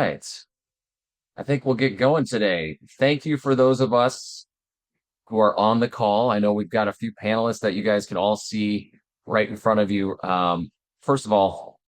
right. I think we'll get going today. Thank you for those of us who are on the call. I know we've got a few panelists that you guys can all see right in front of you. First of all,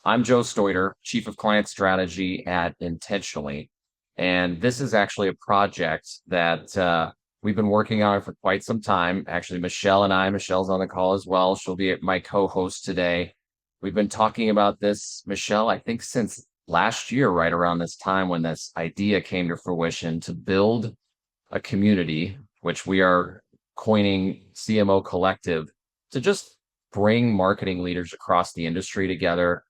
I'm Joe Steuter, Chief of Client Strategy at Intentionally. And this is actually a project that we've been working on for quite some time. Actually, Michelle's on the call as well. She'll be my co-host today. We've been talking about this, Michelle, I think since last year, right around this time when this idea came to fruition to build a community, which we are coining CMO Collective, to just bring marketing leaders across the industry together,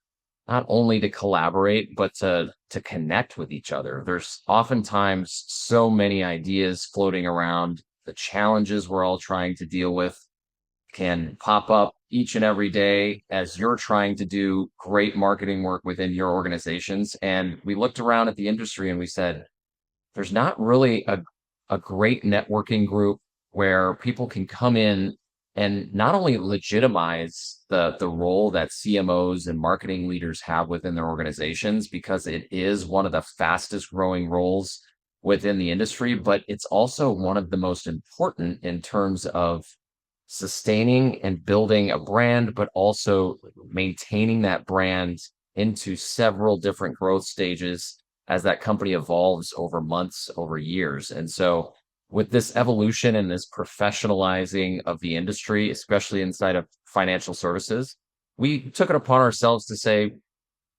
not only to collaborate, but to connect with each other. There's oftentimes so many ideas floating around. The challenges we're all trying to deal with can pop up each and every day as you're trying to do great marketing work within your organizations. And we looked around at the industry and we said, there's not really a great networking group where people can come in and not only legitimize the role that CMOs and marketing leaders have within their organizations, because it is one of the fastest growing roles within the industry, but it's also one of the most important in terms of sustaining and building a brand, but also maintaining that brand into several different growth stages as that company evolves over months, over years. And so with this evolution and this professionalizing of the industry, especially inside of financial services, we took it upon ourselves to say,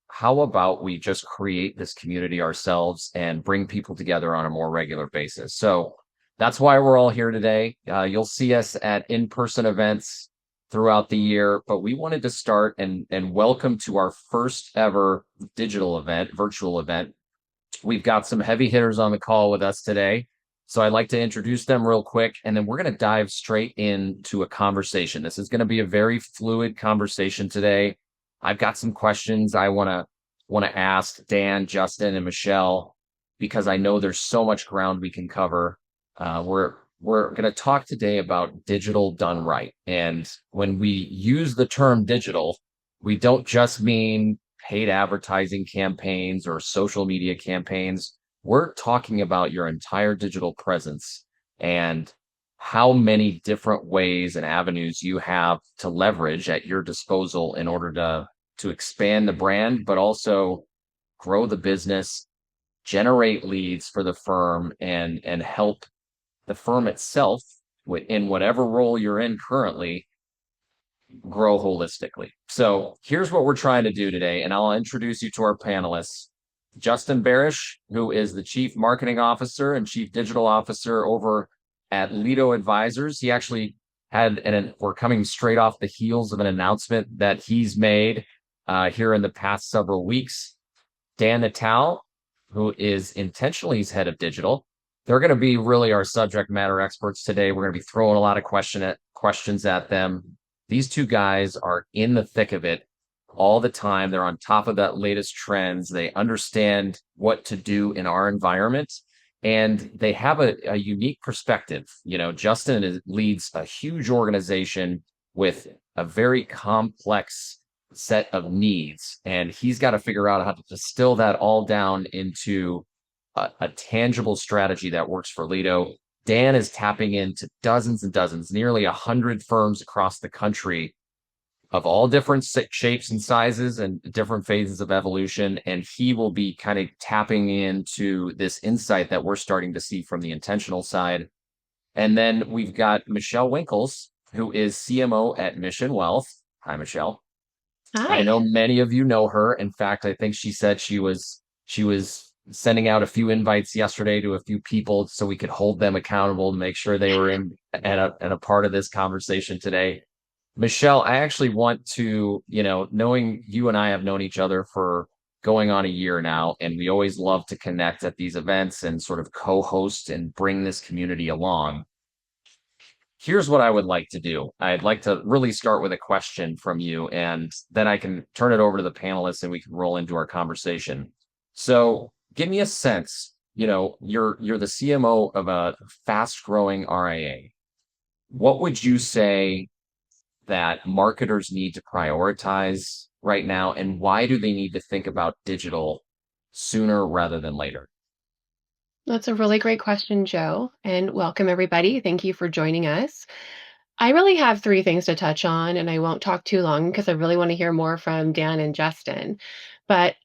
how about we just create this community ourselves and bring people together on a more regular basis? So that's why we're all here today. You'll see us at in-person events throughout the year, but we wanted to start and welcome to our first ever digital event, virtual event. We've got some heavy hitters on the call with us today. So I'd like to introduce them real quick, and then we're going to dive straight into a conversation. This is going to be a very fluid conversation today. I've got some questions I want to ask Dan, Justin, and Michelle, because I know there's so much ground we can cover. We're going to talk today about digital done right. And when we use the term digital, we don't just mean paid advertising campaigns or social media campaigns. We're talking about your entire digital presence and how many different ways and avenues you have to leverage at your disposal in order to expand the brand, but also grow the business, generate leads for the firm, and help the firm itself in whatever role you're in currently grow holistically. So here's what we're trying to do today, and I'll introduce you to our panelists. Justin Barrish, who is the Chief Marketing Officer and Chief Digital Officer over at Lido Advisors. He actually we're coming straight off the heels of an announcement that he's made here in the past several weeks. Dan Natale, who is Intentionally's head of digital. They're going to be really our subject matter experts today. We're going to be throwing a lot of questions at them. These two guys are in the thick of it all the time. They're on top of that latest trends. They understand what to do in our environment, and they have a unique perspective. You know, Justin leads a huge organization with a very complex set of needs, and he's got to figure out how to distill that all down into a tangible strategy that works for Lido. Dan is tapping into dozens and dozens, nearly 100 firms across the country of all different shapes and sizes and different phases of evolution. And he will be kind of tapping into this insight that we're starting to see from the intentional side. And then we've got Michelle Winkles, who is CMO at Mission Wealth. Hi, Michelle. Hi. I know many of you know her. In fact, I think she said she was sending out a few invites yesterday to a few people so we could hold them accountable to make sure they were in and a part of this conversation today. Michelle, I actually want to, knowing you and I have known each other for going on a year now, and we always love to connect at these events and sort of co-host and bring this community along. Here's what I would like to do. I'd like to really start with a question from you, and then I can turn it over to the panelists and we can roll into our conversation. So give me a sense, you're the CMO of a fast growing RIA. What would you say that marketers need to prioritize right now, and why do they need to think about digital sooner rather than later? That's a really great question, Joe, and welcome everybody. Thank you for joining us. I really have three things to touch on, and I won't talk too long because I really want to hear more from Dan and Justin. But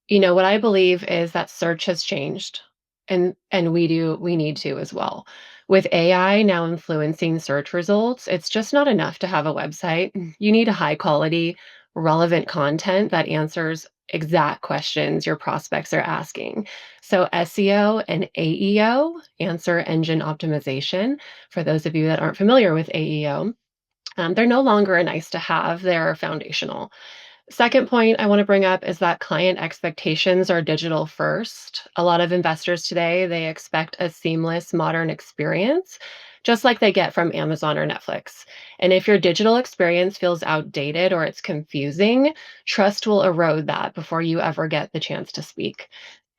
what I believe is that search has changed and we need to as well. With AI now influencing search results, it's just not enough to have a website. You need a high quality, relevant content that answers exact questions your prospects are asking. So SEO and AEO, answer engine optimization, for those of you that aren't familiar with AEO, they're no longer a nice to have, they're foundational. Second point I want to bring up is that client expectations are digital first. A lot of investors today, they expect a seamless modern experience, just like they get from Amazon or Netflix. And if your digital experience feels outdated or it's confusing, trust will erode that before you ever get the chance to speak.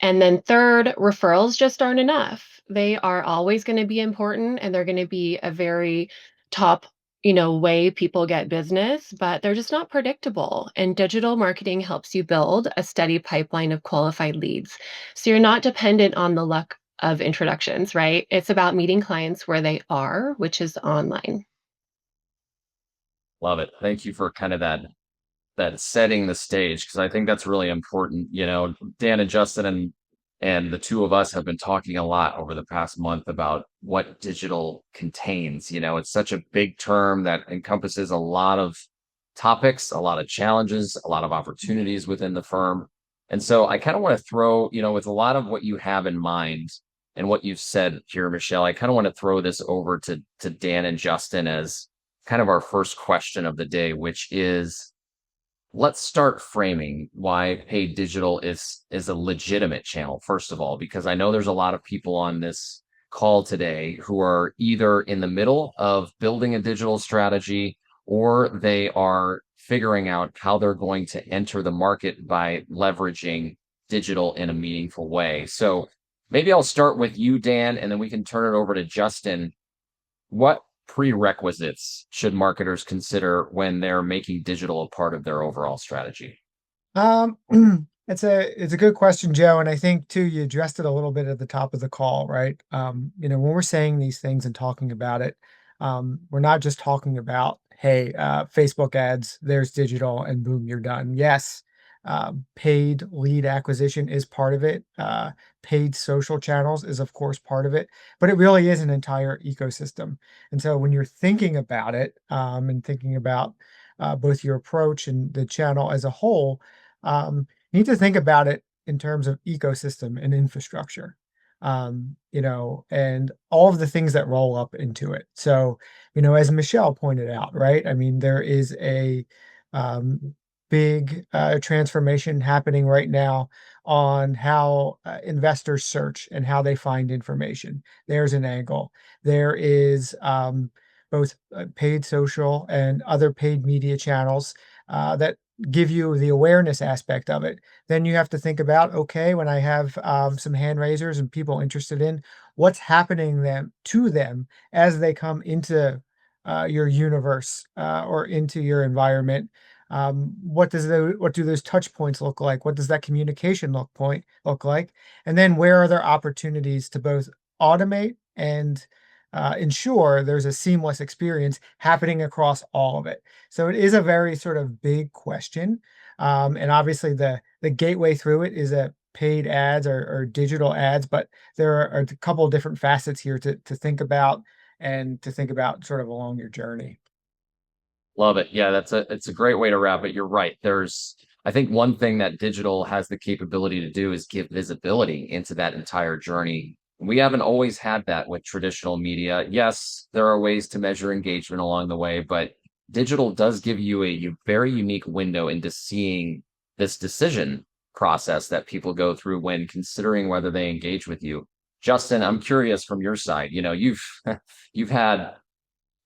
And then third, referrals just aren't enough. They are always going to be important and they're going to be a very top way people get business, but they're just not predictable. And digital marketing helps you build a steady pipeline of qualified leads. So you're not dependent on the luck of introductions, right? It's about meeting clients where they are, which is online. Love it. Thank you for kind of that setting the stage, because I think that's really important. Dan and Justin and the two of us have been talking a lot over the past month about what digital contains. It's such a big term that encompasses a lot of topics, a lot of challenges, a lot of opportunities within the firm. And so I kind of want to throw, with a lot of what you have in mind and what you've said here, Michelle, I kind of want to throw this over to Dan and Justin as kind of our first question of the day, which is, let's start framing why paid digital is a legitimate channel, first of all, because I know there's a lot of people on this call today who are either in the middle of building a digital strategy, or they are figuring out how they're going to enter the market by leveraging digital in a meaningful way. So maybe I'll start with you, Dan, and then we can turn it over to Justin. What prerequisites should marketers consider when they're making digital a part of their overall strategy? Um, it's a good question, Joe, and I think too you addressed it a little bit at the top of the call, right? When we're saying these things and talking about it, we're not just talking about, hey, Facebook ads, there's digital, and boom, you're done. Yes, paid lead acquisition is part of it. Paid social channels is, of course, part of it, but it really is an entire ecosystem. And so when you're thinking about it, and thinking about both your approach and the channel as a whole, you need to think about it in terms of ecosystem and infrastructure, and all of the things that roll up into it. So, as Michelle pointed out, right? I mean, there is a um, big transformation happening right now on how investors search and how they find information. There's an angle. There is both paid social and other paid media channels that give you the awareness aspect of it. Then you have to think about, okay, when I have some hand raisers and people interested in what's happening to them as they come into your universe or into your environment. What do those touch points look like? What does that communication look like? And then where are there opportunities to both automate and ensure there's a seamless experience happening across all of it? So it is a very sort of big question. And obviously the gateway through it is a paid ads or digital ads, but there are a couple of different facets here to think about and to think about sort of along your journey. Love it. Yeah, it's a great way to wrap it. You're right. I think one thing that digital has the capability to do is give visibility into that entire journey. We haven't always had that with traditional media. Yes, there are ways to measure engagement along the way, but digital does give you a very unique window into seeing this decision process that people go through when considering whether they engage with you. Justin, I'm curious from your side. You've had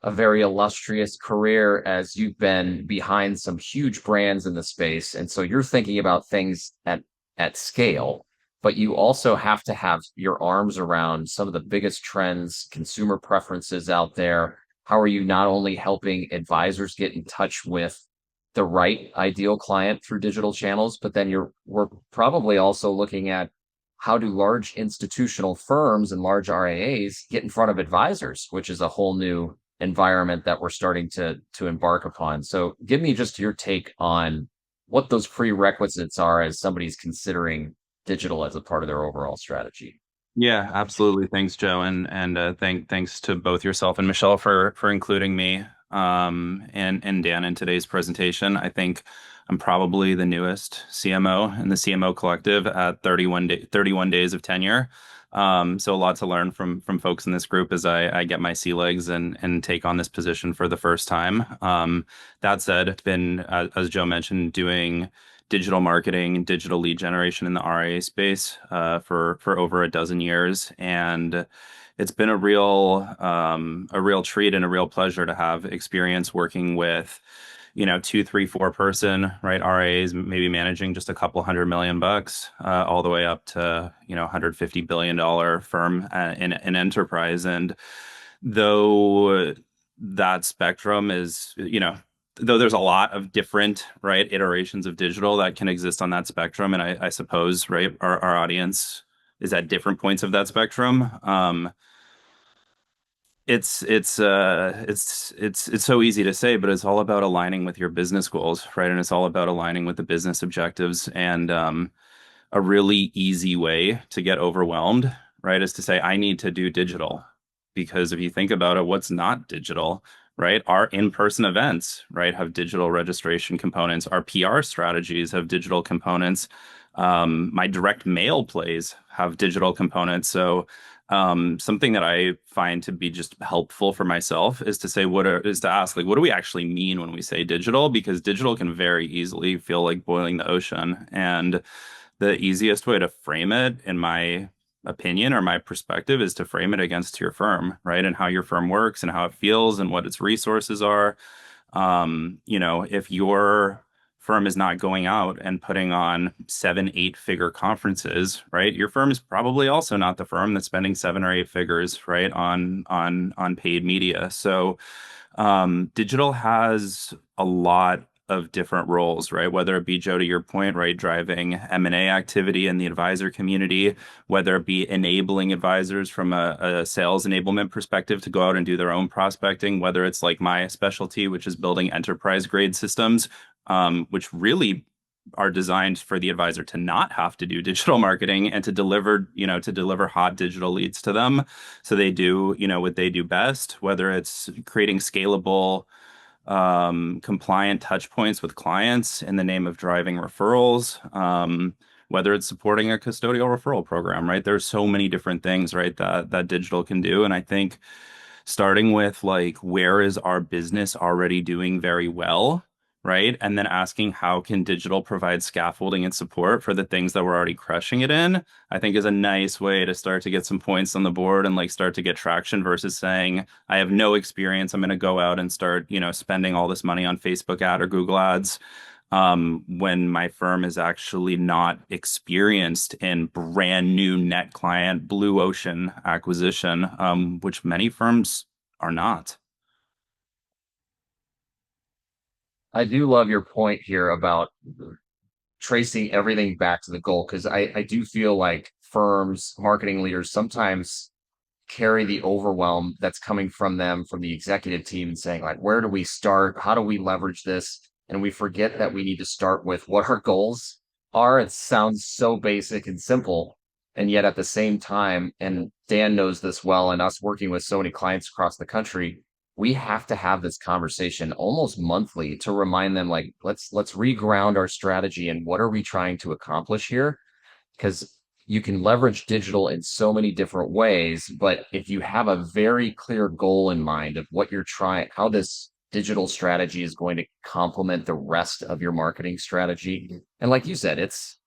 a very illustrious career as you've been behind some huge brands in the space. And so you're thinking about things at scale, but you also have to have your arms around some of the biggest trends, consumer preferences out there. How are you not only helping advisors get in touch with the right ideal client through digital channels, but then we're probably also looking at how do large institutional firms and large RIAs get in front of advisors, which is a whole new environment that we're starting to embark upon. So give me just your take on what those prerequisites are as somebody's considering digital as a part of their overall strategy. Yeah, absolutely. Thanks, Joe, and thanks to both yourself and Michelle for including me and Dan in today's presentation. I think I'm probably the newest CMO in the CMO collective at 31 days of tenure. So a lot to learn from folks in this group as I get my sea legs and take on this position for the first time. That said, it's been as Joe mentioned, doing digital marketing and digital lead generation in the RIA space for over a dozen years, and it's been a real treat and a real pleasure to have experience working with, two, three, four-person, right, RIAs, maybe managing just a couple $100 million, all the way up to, $150 billion firm in an enterprise. And though that spectrum is, though there's a lot of different, right, iterations of digital that can exist on that spectrum, and I suppose, right, our audience is at different points of that spectrum. It's so easy to say, but it's all about aligning with your business goals, right? And it's all about aligning with the business objectives. And a really easy way to get overwhelmed, right, is to say, I need to do digital. Because if you think about it, what's not digital, right? Our in-person events, right, have digital registration components. Our PR strategies have digital components. My direct mail plays have digital components. So something that I find to be just helpful for myself is to say, is to ask, like, what do we actually mean when we say digital? Because digital can very easily feel like boiling the ocean. And the easiest way to frame it, in my opinion or my perspective, is to frame it against your firm, right? And how your firm works and how it feels and what its resources are. If your firm is not going out and putting on 7, 8 figure conferences, right? Your firm is probably also not the firm that's spending 7 or 8 figures, right, on paid media. So digital has a lot of different roles, right? Whether it be, Joe, to your point, right, driving M&A activity in the advisor community, whether it be enabling advisors from a sales enablement perspective to go out and do their own prospecting, whether it's like my specialty, which is building enterprise grade systems, which really are designed for the advisor to not have to do digital marketing and to deliver hot digital leads to them. So they do, what they do best, whether it's creating scalable, compliant touch points with clients in the name of driving referrals, whether it's supporting a custodial referral program, right? There's so many different things, right, that digital can do. And I think starting with, like, where is our business already doing very well, right? And then asking how can digital provide scaffolding and support for the things that we're already crushing it in, I think is a nice way to start to get some points on the board and like start to get traction versus saying, I have no experience, I'm going to go out and start, spending all this money on Facebook ad or Google ads. When my firm is actually not experienced in brand new net client blue ocean acquisition, which many firms are not. I do love your point here about tracing everything back to the goal, because I do feel like firms, marketing leaders sometimes carry the overwhelm that's coming from them, from the executive team, and saying, like, where do we start? How do we leverage this? And we forget that we need to start with what our goals are. It sounds so basic and simple. And yet at the same time, and Dan knows this well, and us working with so many clients across the country, we have to have this conversation almost monthly to remind them, like, let's reground our strategy and what are we trying to accomplish here? Because you can leverage digital in so many different ways, but if you have a very clear goal in mind of what you're trying, how this digital strategy is going to complement the rest of your marketing strategy. And like you said, it's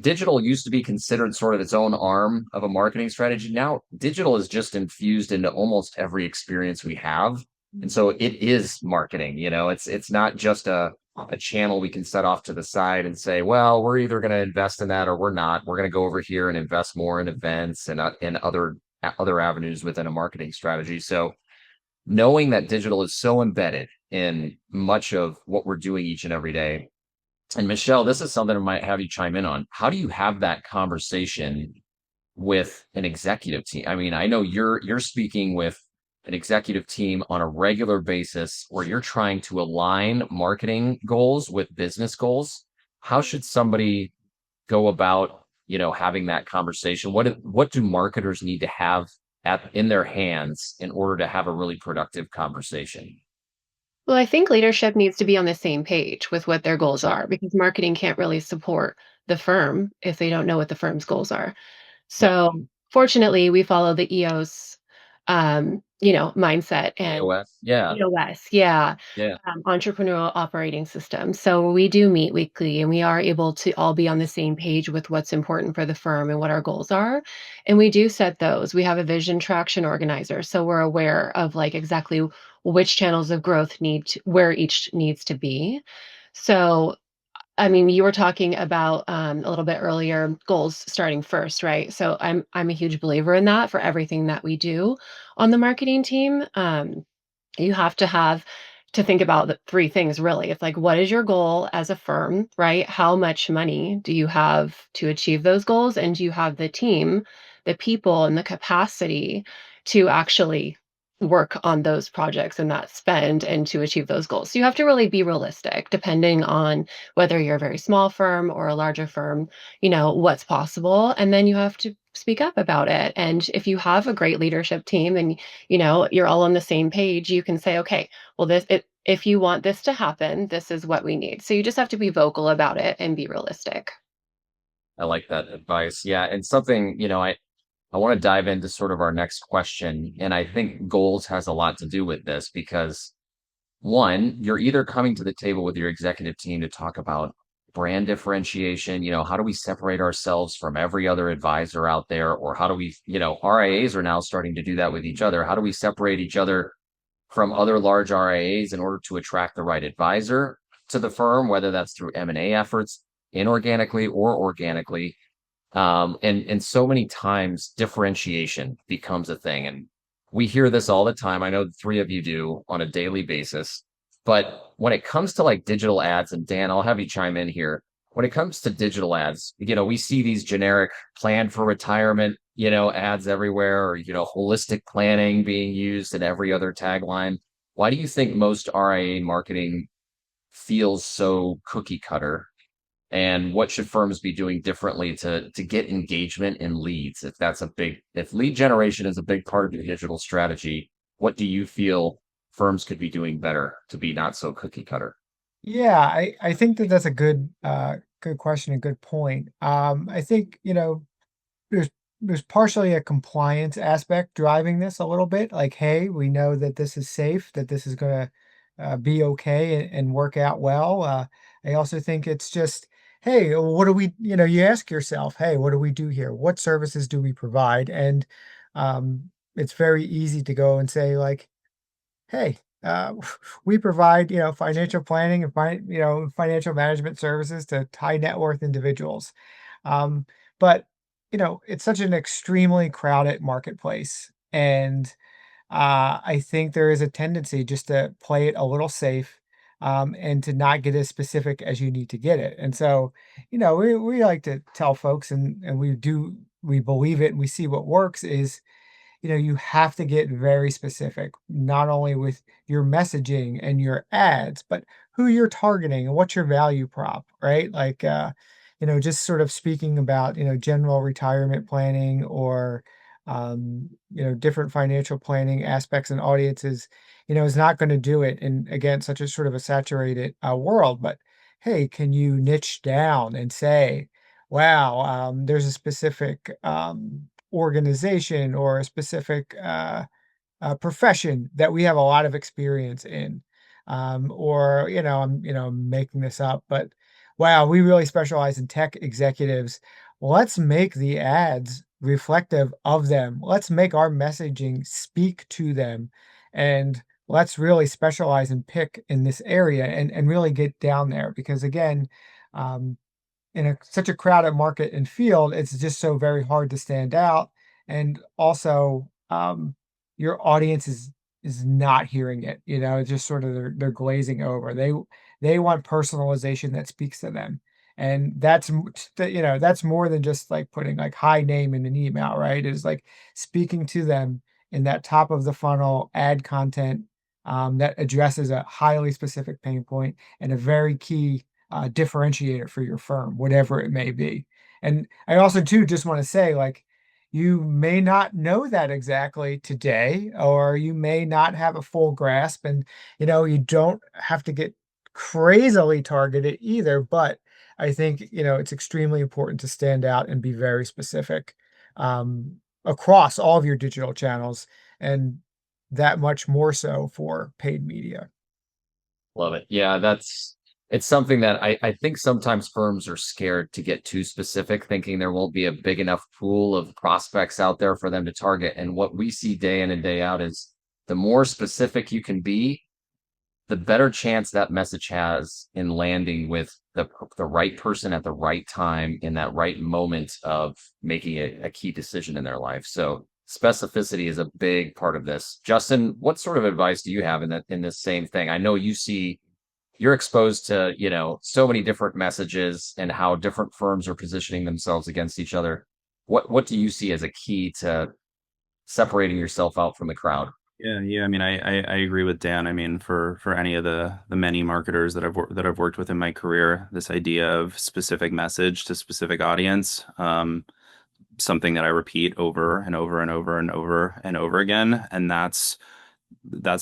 digital used to be considered sort of its own arm of a marketing strategy. Now digital is just infused into almost every experience we have. And so it is marketing, it's not just a channel we can set off to the side and say, well, we're either going to invest in that or we're not. We're going to go over here and invest more in events and in other avenues within a marketing strategy. So knowing that digital is so embedded in much of what we're doing each and every day. And Michelle, this is something I might have you chime in on. How do you have that conversation with an executive team? I mean, I know you're speaking with an executive team on a regular basis where you're trying to align marketing goals with business goals. How should somebody go about, having that conversation? What do marketers need to have in their hands in order to have a really productive conversation? Well, I think leadership needs to be on the same page with what their goals are because marketing can't really support the firm if they don't know what the firm's goals are. Yep. So, fortunately, we follow the EOS, mindset and AOS. Yeah. EOS, yeah, Yeah. entrepreneurial operating system. So we do meet weekly, and we are able to all be on the same page with what's important for the firm and what our goals are. And we do set those. We have a vision traction organizer, so we're aware of like exactly which channels of growth where each needs to be. So I mean, you were talking about a little bit earlier goals starting first, right? So I'm a huge believer in that for everything that we do on the marketing team. You have to think about the three things really. It's like, what is your goal as a firm, right? How much money do you have to achieve those goals? And do you have the team, the people, and the capacity to actually work on those projects and that spend and to achieve those goals? So you have to really be realistic depending on whether you're a very small firm or a larger firm, what's possible. And then you have to speak up about it. And if you have a great leadership team and you're all on the same page, you can say, okay, well, if you want this to happen, this is what we need. So you just have to be vocal about it and be realistic. I like that advice. Yeah. And something, I want to dive into sort of our next question. And I think goals has a lot to do with this because one, you're either coming to the table with your executive team to talk about brand differentiation, how do we separate ourselves from every other advisor out there? Or how do we, RIAs are now starting to do that with each other. How do we separate each other from other large RIAs in order to attract the right advisor to the firm, whether that's through M&A efforts, inorganically or organically? And so many times differentiation becomes a thing. And we hear this all the time. I know the three of you do on a daily basis. But when it comes to like digital ads, and Dan, I'll have you chime in here. When it comes to digital ads, we see these generic plan for retirement, ads everywhere, or, holistic planning being used in every other tagline. Why do you think most RIA marketing feels so cookie cutter? And what should firms be doing differently to get engagement in leads? If lead generation is a big part of your digital strategy, what do you feel firms could be doing better to be not so cookie cutter? Yeah, I think that that's a good question, a good point. I think, there's there's partially a compliance aspect driving this a little bit. Like, hey, we know that this is safe, that this is gonna be okay and work out well. I also think it's just, hey, what do we, you ask yourself, hey, what do we do here? What services do we provide? And it's very easy to go and say like, hey, we provide, financial planning and financial management services to high net worth individuals. Um, but it's such an extremely crowded marketplace, and I think there is a tendency just to play it a little safe, and to not get as specific as you need to get it. And so, we like to tell folks, and we believe it, and we see what works is, you have to get very specific, not only with your messaging and your ads, but who you're targeting and what's your value prop, right? Like, just sort of speaking about, general retirement planning or, different financial planning aspects and audiences, is not going to do it. And again, such a sort of a saturated world, but hey, can you niche down and say, wow, there's a specific, organization or a specific profession that we have a lot of experience in, or I'm making this up, but wow, we really specialize in tech executives. Let's make the ads reflective of them. Let's make our messaging speak to them, and let's really specialize and pick in this area and really get down there because again. In such a crowded market and field, it's just so very hard to stand out. And also, your audience is not hearing it. It's just sort of they're glazing over. They want personalization that speaks to them. And that's more than just like putting like hi name in an email, right? It's like speaking to them in that top of the funnel ad content that addresses a highly specific pain point and a very key differentiator for your firm, whatever it may be. And I also too just want to say, like, you may not know that exactly today, or you may not have a full grasp, and you don't have to get crazily targeted either. But I think it's extremely important to stand out and be very specific across all of your digital channels, and that much more so for paid media. Love it. Yeah, it's something that I think sometimes firms are scared to get too specific, thinking there won't be a big enough pool of prospects out there for them to target. And what we see day in and day out is the more specific you can be, the better chance that message has in landing with the right person at the right time in that right moment of making a key decision in their life. So specificity is a big part of this. Justin, what sort of advice do you have in this same thing? I know you're exposed to, so many different messages and how different firms are positioning themselves against each other. What do you see as a key to separating yourself out from the crowd? Yeah. I mean, I agree with Dan. I mean, for any of the many marketers that I've worked with in my career, this idea of specific message to specific audience, something that I repeat over and over and over and over and over again, and that's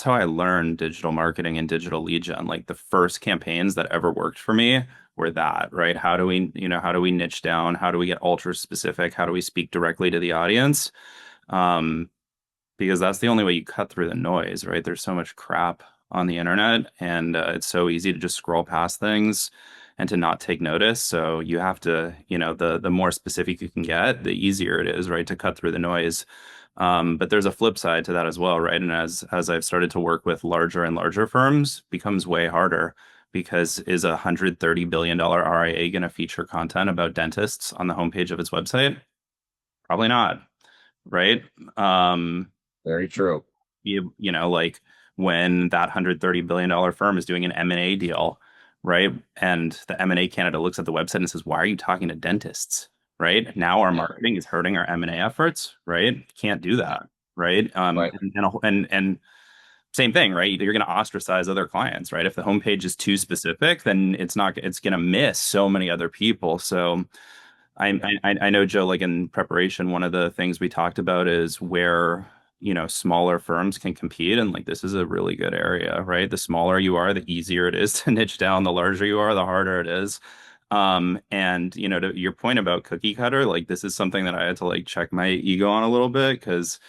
how I learned digital marketing and digital lead gen. Like the first campaigns that ever worked for me were that, right? How do we niche down? How do we get ultra specific? How do we speak directly to the audience? Because that's the only way you cut through the noise, right? There's so much crap on the internet, and it's so easy to just scroll past things and to not take notice. So you have to, the more specific you can get, the easier it is, right, to cut through the noise. But there's a flip side to that as well, right? And as I've started to work with larger and larger firms, becomes way harder because is a $130 billion RIA going to feature content about dentists on the homepage of its website? Probably not, right? Very true. Like when that $130 billion firm is doing an M&A deal, right? And the M&A candidate looks at the website and says, why are you talking to dentists? Right now, our marketing is hurting our M&A efforts, right? Can't do that, right? Right. And same thing, right? You're going to ostracize other clients, right? If the homepage is too specific, then it's going to miss so many other people. So I know, Joe, like in preparation, one of the things we talked about is where, smaller firms can compete. And like, this is a really good area, right? The smaller you are, the easier it is to niche down. The larger you are, the harder it is. And, to your point about cookie cutter, like this is something that I had to like check my ego on a little bit because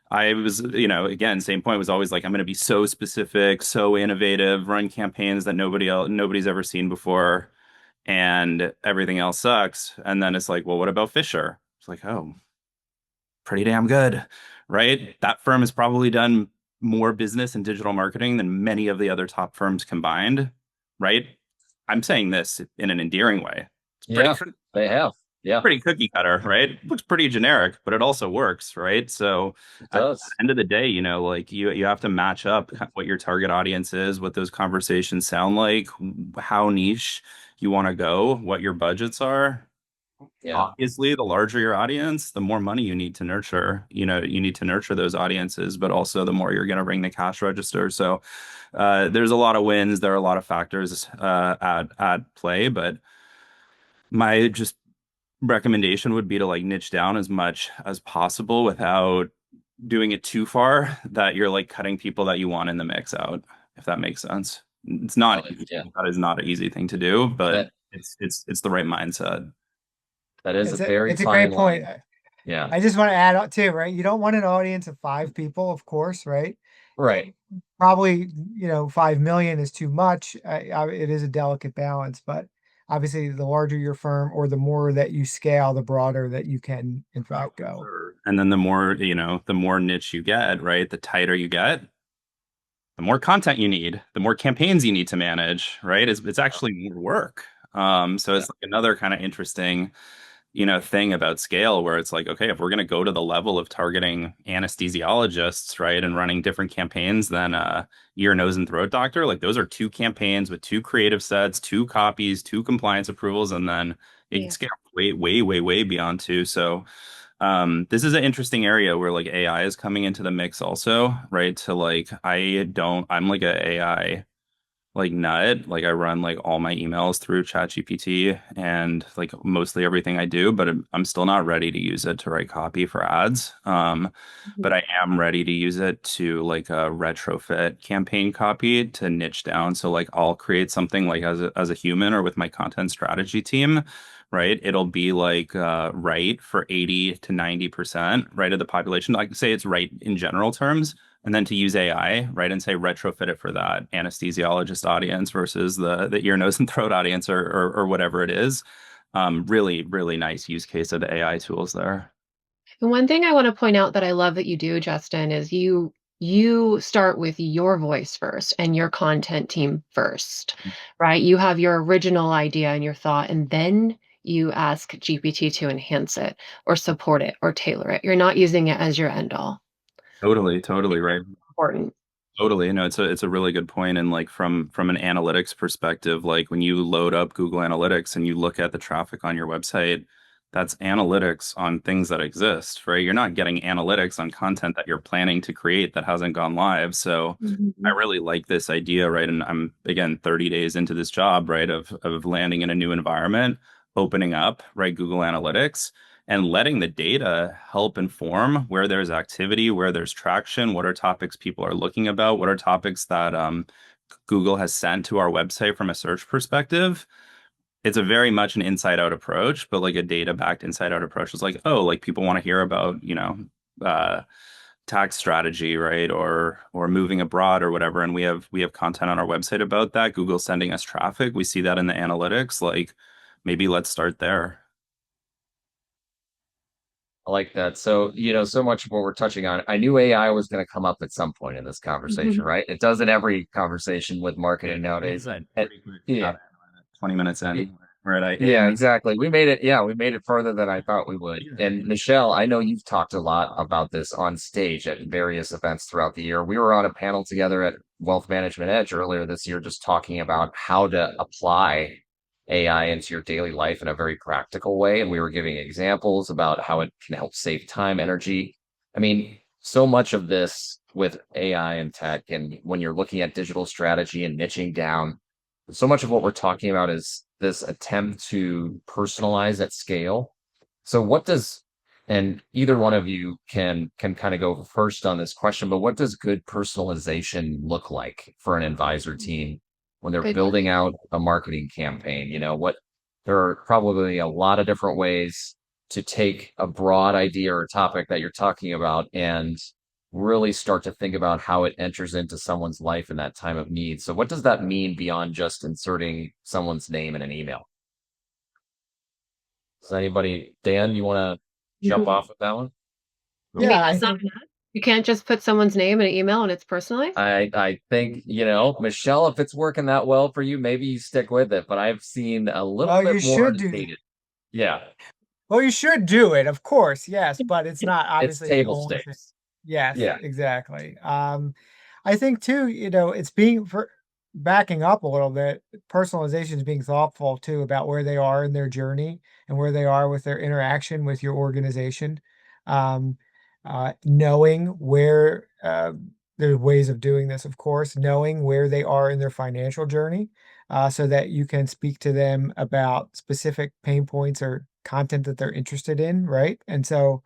I was, again, same point, was always like, I'm going to be so specific, so innovative, run campaigns that nobody's ever seen before, and everything else sucks. And then it's like, well, what about Fisher? It's like, oh, pretty damn good, right? That firm has probably done more business in digital marketing than many of the other top firms combined, right? I'm saying this in an endearing way. It's Yeah, they have. Yeah, pretty cookie cutter, right? It looks pretty generic, but it also works, right? So it at the does. end of the day, like you have to match up what your target audience is, what those conversations sound like, how niche you want to go, what your budgets are. Yeah. Obviously, the larger your audience, the more money you need to nurture. You need to nurture those audiences, but also the more you're going to ring the cash register. So there's a lot of wins. There are a lot of factors at play, but my just recommendation would be to like niche down as much as possible without doing it too far that you're like cutting people that you want in the mix out, if that makes sense. It's not easy. Yeah. That is not an easy thing to do, but That it's the right mindset. that is a It's a very it's a fine great point. line. Yeah. I just want to add on too, right? You don't want an audience of 5 people, of course, right? Right. Probably, 5 million is too much. It is a delicate balance, but obviously the larger your firm or the more that you scale, the broader that you can in fact go. Sure. And then the more niche you get, right? The tighter you get, the more content you need, the more campaigns you need to manage, right? It's actually more work. So it's like another kind of interesting thing about scale where it's like, okay, if we're going to go to the level of targeting anesthesiologists, right, and running different campaigns than ear, nose, and throat doctor, like those are two campaigns with two creative sets, two copies, two compliance approvals, and then it can Yeah. scale way, way, way, way beyond two. So this is an interesting area where like AI is coming into the mix also, right? To like, I'm like a AI like nut. Like I run like all my emails through ChatGPT and like mostly everything I do, but I'm still not ready to use it to write copy for ads. But Mhm. I am ready to use it to like retrofit campaign copy to niche down. So like I'll create something like as a human or with my content strategy team, right? It'll be like right for 80 to 90%, right, of the population. Like say it's right in general terms and then to use AI, right, and say retrofit it for that anesthesiologist audience versus the ear, nose, and throat audience or whatever it is. Really, really nice use case of the AI tools there. And one thing I want to point out that I love that you do, Justin, is you start with your voice first and your content team first, right? You have your original idea and your thought, and then you ask GPT to enhance it or support it or tailor it. You're not using it as your end all. Totally, I totally think that's right. important. Totally. No, it's a really good point. And like from an analytics perspective, like when you load up Google Analytics and you look at the traffic on your website, that's analytics on things that exist, right? You're not getting analytics on content that you're planning to create that hasn't gone live. So I Mhm. really like this idea, right? And I'm again 30 days into this job, right? Of landing in a new environment, opening up, right, Google Analytics and letting the data help inform where there's activity, where there's traction, what are topics people are looking about, what are topics that Google has sent to our website from a search perspective. It's a very much an inside out approach, but like a data backed inside out approach is like, oh, like people want to hear about, uh, tax strategy, right? Or moving abroad or whatever. And we have content on our website about that. Google's sending us traffic. We see that in the analytics. Like maybe let's start there. I like that. So, so much of what we're touching on, I knew AI was going to come up at some point in this conversation, Mhm. right? It does in every conversation with marketing Like I nowadays. said, And pretty quick. yeah, Got it. 20 minutes y- in. We're at yeah, AI. exactly. We made it. Yeah, we made it further than I thought we would. And Michelle, I know you've talked a lot about this on stage at various events throughout the year. We were on a panel together at Wealth Management Edge earlier this year, just talking about how to apply AI into your daily life in a very practical way. And we were giving examples about how it can help save time, energy. I mean, so much of this with AI and tech, and when you're looking at digital strategy and niching down, so much of what we're talking about is this attempt to personalize at scale. So what does, and either one of you can kind of go first on this question, but what does good personalization look like for an advisor team when they're Good building question. out a marketing campaign? There are probably a lot of different ways to take a broad idea or topic that you're talking about and really start to think about how it enters into someone's life in that time of need. So what does that mean beyond just inserting someone's name in an email? Does anybody, Dan, you want to jump Mhm. off with that one? You Yeah, mean I that's not think enough? You can't just put someone's name in an email and it's personalized? I think, Michelle, if it's working that well for you, maybe you stick with it, but I've seen a little well, bit you more should to do date it. Yeah, well, you should do it, of course, yes, but it's not it's obviously the table only thing. stakes. Yes, Yeah. exactly. I think too, it's being for backing up a little bit, personalization is being thoughtful too about where they are in their journey and where they are with their interaction with your organization. Um, knowing where there's ways of doing this, of course, knowing where they are in their financial journey, so that you can speak to them about specific pain points or content that they're interested in, right? And so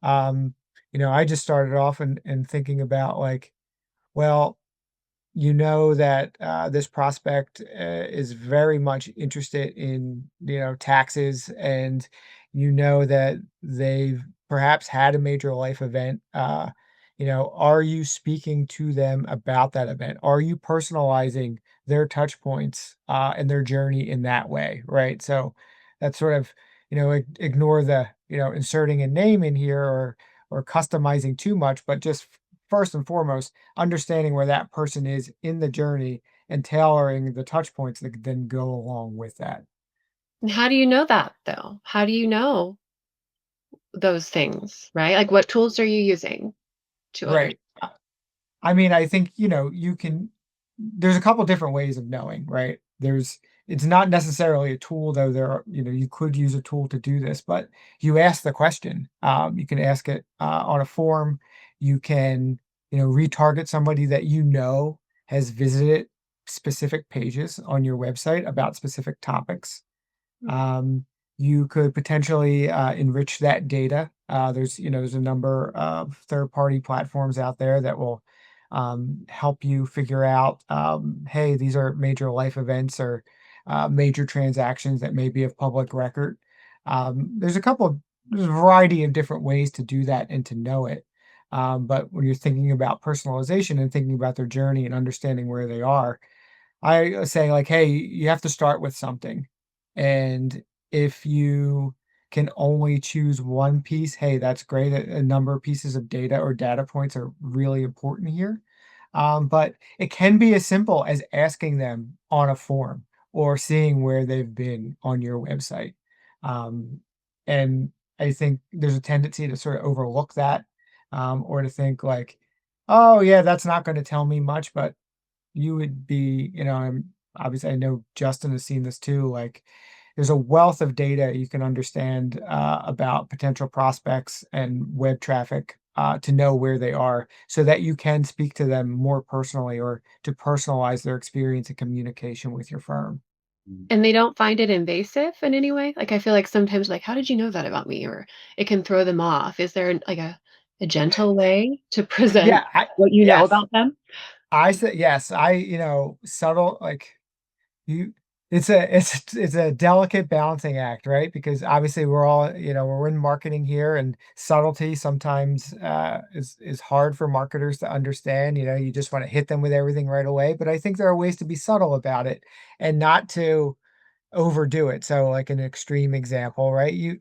I just started off and thinking about like, well, that this prospect is very much interested in taxes, and that they've perhaps had a major life event. Are you speaking to them about that event? Are you personalizing their touch points and their journey in that way, right? So that's sort of ignore the inserting a name in here or customizing too much, but just first and foremost understanding where that person is in the journey and tailoring the touch points that then go along with that. And how do you know that though? How do you know those things, right? Like what tools are you using to understand? Right. I mean, I think, you can there's a couple different ways of knowing, right? It's not necessarily a tool, though you could use a tool to do this, but you ask the question. You can ask it on a form. You can, retarget somebody that has visited specific pages on your website about specific topics. Um, you could potentially enrich that data. There's a number of third-party platforms out there that will help you figure out, hey, these are major life events or major transactions that may be of public record. There's a variety of different ways to do that and to know it. But when you're thinking about personalization and thinking about their journey and understanding where they are, I say like, hey, you have to start with something. And if you can only choose one piece, hey, that's great. A number of pieces of data or data points are really important here. But it can be as simple as asking them on a form or seeing where they've been on your website. Um, and I think there's a tendency to sort of overlook that, or to think like, oh, yeah, that's not going to tell me much, but you would be, obviously I know Justin has seen this too. Like there's a wealth of data you can understand about potential prospects and web traffic to know where they are so that you can speak to them more personally or to personalize their experience and communication with your firm. And they don't find it invasive in any way? Like, I feel like sometimes, like, "How did you know that about me?" Or it can throw them off. Is there, like, a gentle way to present Yeah, what you know yes. about them? I said yes. Subtle like You it's a delicate balancing act, right? Because obviously we're in marketing here and subtlety sometimes is hard for marketers to understand. You just want to hit them with everything right away. But I think there are ways to be subtle about it and not to overdo it. So like an extreme example, right?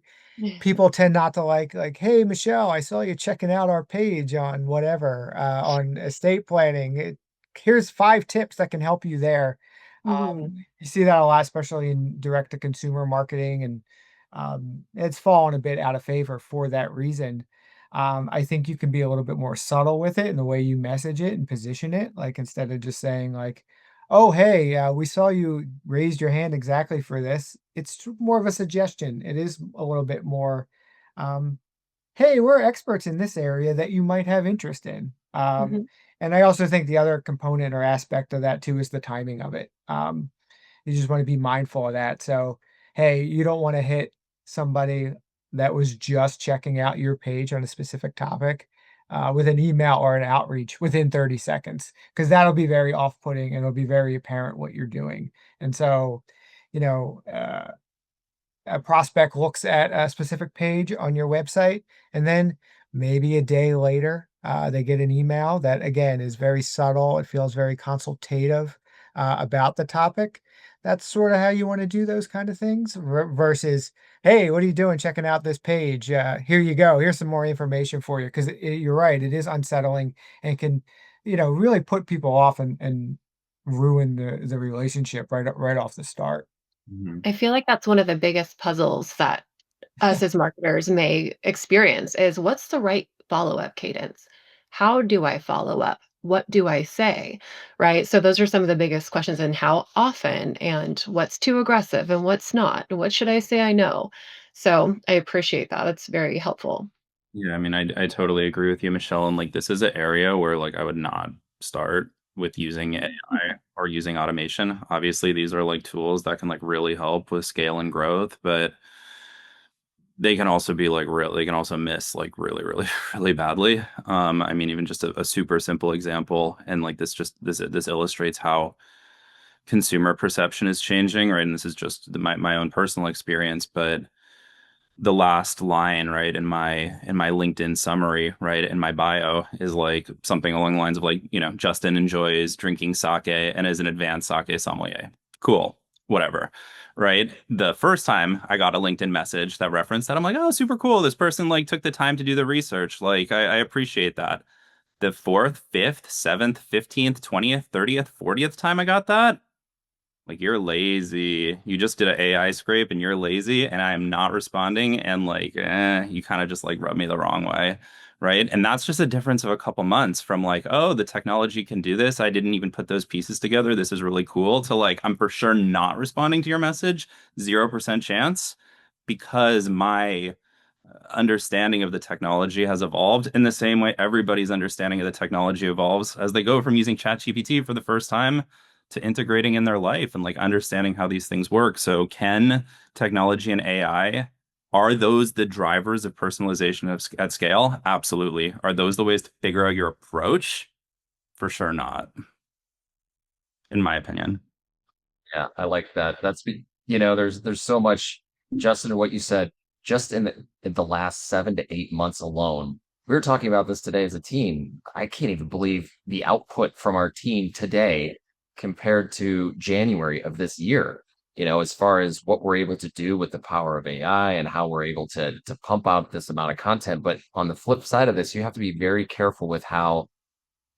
People tend not to like, hey, Michelle, I saw you checking out our page on whatever, on estate planning. Here's 5 tips that can help you there. Mhm. You see that a lot, especially in direct to consumer marketing, and it's fallen a bit out of favor for that reason. I think you can be a little bit more subtle with it in the way you message it and position it. Like instead of just saying like, "Oh, hey, we saw you raised your hand exactly for this." It's more of a suggestion. It is a little bit more, um, "Hey, we're experts in this area that you might have interest in." Mhm. And I also think the other component or aspect of that too is the timing of it. You just want to be mindful of that. So, hey, you don't want to hit somebody that was just checking out your page on a specific topic with an email or an outreach within 30 seconds, because that'll be very off putting and it'll be very apparent what you're doing. And so, you know, uh, a prospect looks at a specific page on your website, and then maybe a day later, they get an email that again is very subtle. It feels very consultative about the topic. That's sort of how you want to do those kind of things versus, hey, what are you doing checking out this page? Here you go. Here's some more information for you. Because you're right, it is unsettling and can, really put people off and ruin the relationship right off the start. Mhm. I feel like that's one of the biggest puzzles that us as marketers may experience is what's the right follow-up cadence? How do I follow up? What do I say? Right? So those are some of the biggest questions and how often and what's too aggressive and what's not. What should I say I know? So I appreciate that. It's very helpful. Yeah, I mean, I totally agree with you, Michelle. And like, this is an area where like I would not start with using AI or using automation. Obviously, these are like tools that can like really help with scale and growth, but they can also be like real. They can also miss like really, really, really badly. I mean, even just a super simple example, and like this illustrates how consumer perception is changing, right? And this is just my own personal experience, but the last line, right, in my LinkedIn summary, right, in my bio is like something along the lines of like, Justin enjoys drinking sake and is an advanced sake sommelier. Cool, whatever. Right. The first time I got a LinkedIn message that referenced that, I'm like, oh, super cool. This person like took the time to do the research. Like, I appreciate that. The fourth, fifth, seventh, 15th, 20th, 30th, 40th time I got that, Like, you're lazy. You just did an AI scrape and you're lazy, and I'm not responding. And like, you kind of just like rub me the wrong way. Right. And that's just a difference of a couple months from like, oh, the technology can do this. I didn't even put those pieces together. This is really cool. To like, I'm for sure not responding to your message. 0% chance, because my understanding of the technology has evolved in the same way everybody's understanding of the technology evolves as they go from using ChatGPT for the first time to integrating in their life and like understanding how these things work. So can technology and AI, are those the drivers of personalization at scale? Absolutely. Are those the ways to figure out your approach? For sure not, in my opinion. Yeah, I like that. There's so much, Justin, what you said, just in the last 7 to 8 months alone. We were talking about this today as a team. I can't even believe the output from our team today compared to January of this year. As far as what we're able to do with the power of AI and how we're able to pump out this amount of content. But on the flip side of this, you have to be very careful with how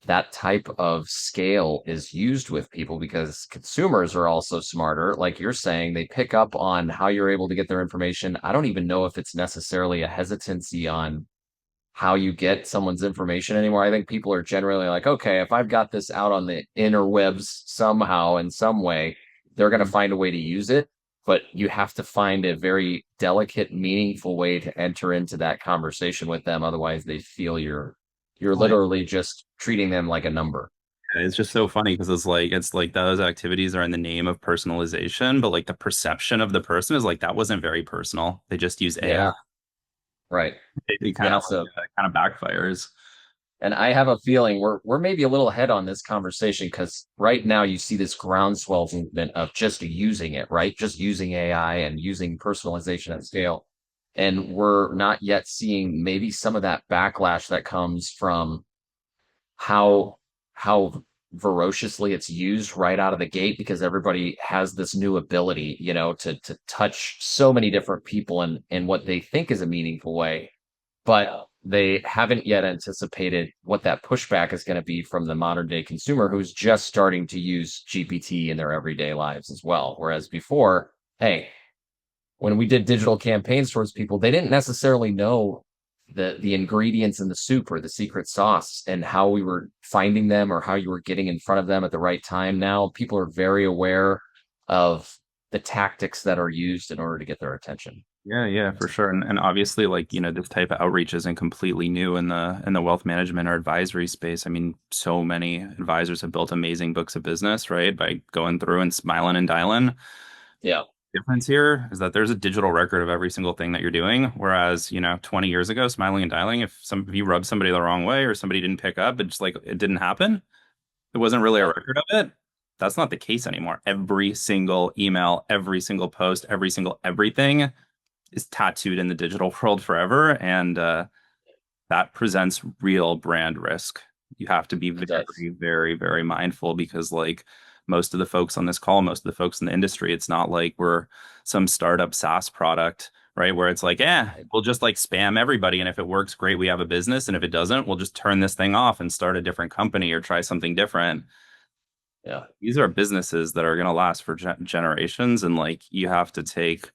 that type of scale is used with people, because consumers are also smarter. Like you're saying, they pick up on how you're able to get their information. I don't even know if it's necessarily a hesitancy on how you get someone's information anymore. I think people are generally like, okay, if I've got this out on the interwebs somehow in some way, they're going to find a way to use it. But you have to find a very delicate, meaningful way to enter into that conversation with them. Otherwise, they feel you're literally just treating them like a number. It's just so funny because it's like those activities are in the name of personalization, but like the perception of the person is like that wasn't very personal. They just use AI. Yeah, right. It kind Yeah. of So, kind of backfires. and I have a feeling we're maybe a little ahead on this conversation, because right now you see this groundswell movement of just using it, right? Just using AI and using personalization at scale. And we're not yet seeing maybe some of that backlash that comes from how how ferociously it's used right out of the gate, because everybody has this new ability, to touch so many different people in what they think is a meaningful way, but they haven't yet anticipated what that pushback is going to be from the modern day consumer who's just starting to use GPT in their everyday lives as well. Whereas before, hey, when we did digital campaigns towards people, they didn't necessarily know the ingredients in the soup or the secret sauce and how we were finding them or how you were getting in front of them at the right time. Now people are very aware of the tactics that are used in order to get their attention. Yeah, yeah, for sure. And obviously, like, this type of outreach isn't completely new in the wealth management or advisory space. I mean, so many advisors have built amazing books of business, right? By going through and smiling and dialing. Yeah. Difference here is that there's a digital record of every single thing that you're doing. Whereas, 20 years ago, smiling and dialing, if you rubbed somebody the wrong way or somebody didn't pick up, it's like it didn't happen. It wasn't really a Yeah. record of it. That's not the case anymore. Every single email, every single post, every single everything is tattooed in the digital world forever. And that presents real brand risk. You have to be It very, does. very, very mindful because, like, most of the folks on this call, most of the folks in the industry, it's not like we're some startup SaaS product, right? Where it's like, we'll just like spam everybody. And if it works, great, we have a business. And if it doesn't, we'll just turn this thing off and start a different company or try something different. Yeah. These are businesses that are going to last for generations. And like, you got to take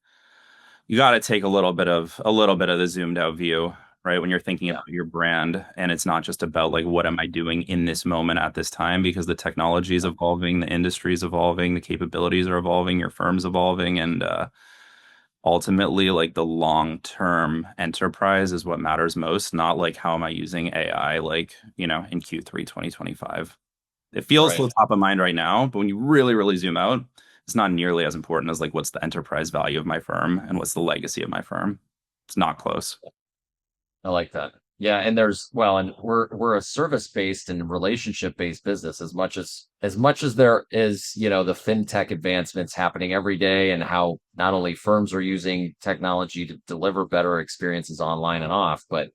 a little bit of the zoomed out view, right? When you're thinking Yeah. about your brand, and it's not just about like what am I doing in this moment at this time, because the technology is evolving, the industry is evolving, the capabilities are evolving, your firm's evolving, and ultimately, like the long-term enterprise is what matters most, not like how am I using AI, like in Q3 2025. It feels Right. so top of mind right now, but when you really, really zoom out, it's not nearly as important as like what's the enterprise value of my firm and what's the legacy of my firm. It's not close. I like that. Yeah, and and we're a service-based and relationship-based business, as much as there is, the fintech advancements happening every day, and how not only firms are using technology to deliver better experiences online and off, but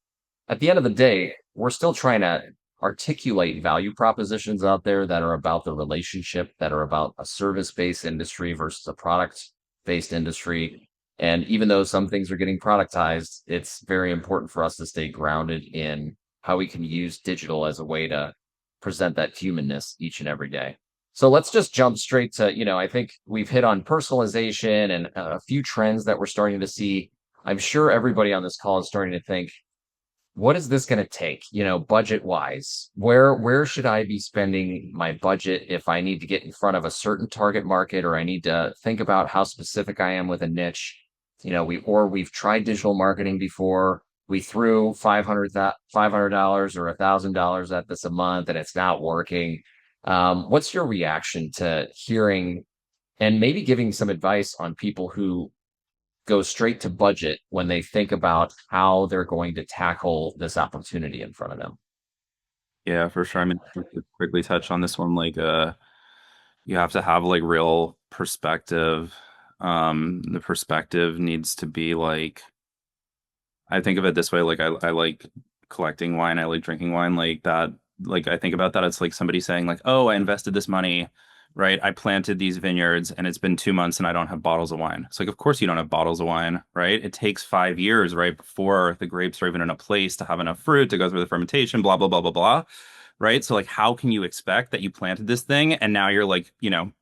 at the end of the day, we're still trying to articulate value propositions out there that are about the relationship, that are about a service-based industry versus a product-based industry. And even though some things are getting productized, it's very important for us to stay grounded in how we can use digital as a way to present that humanness each and every day. So let's just jump straight to, I think we've hit on personalization and a few trends that we're starting to see. I'm sure everybody on this call is starting to think, what is this going to take, budget wise? Where should I be spending my budget if I need to get in front of a certain target market, or I need to think about how specific I am with a niche? We've tried digital marketing before. We threw $500 or $1,000 at this a month and it's not working. What's your reaction to hearing and maybe giving some advice on people who go straight to budget when they think about how they're going to tackle this opportunity in front of them? Yeah, for sure. I mean, to quickly touch on this one, like you have to have like real perspective. The perspective needs to be like, I think of it this way, like I like collecting wine, I like drinking wine, like that, like I think about that, it's like somebody saying like, oh, I invested this money, right? I planted these vineyards and it's been 2 months and I don't have bottles of wine. It's like, of course you don't have bottles of wine, right? It takes 5 years, right, before the grapes are even in a place to have enough fruit to go through the fermentation, blah, blah, blah, blah, blah. Right. So like how can you expect that you planted this thing and now you're like,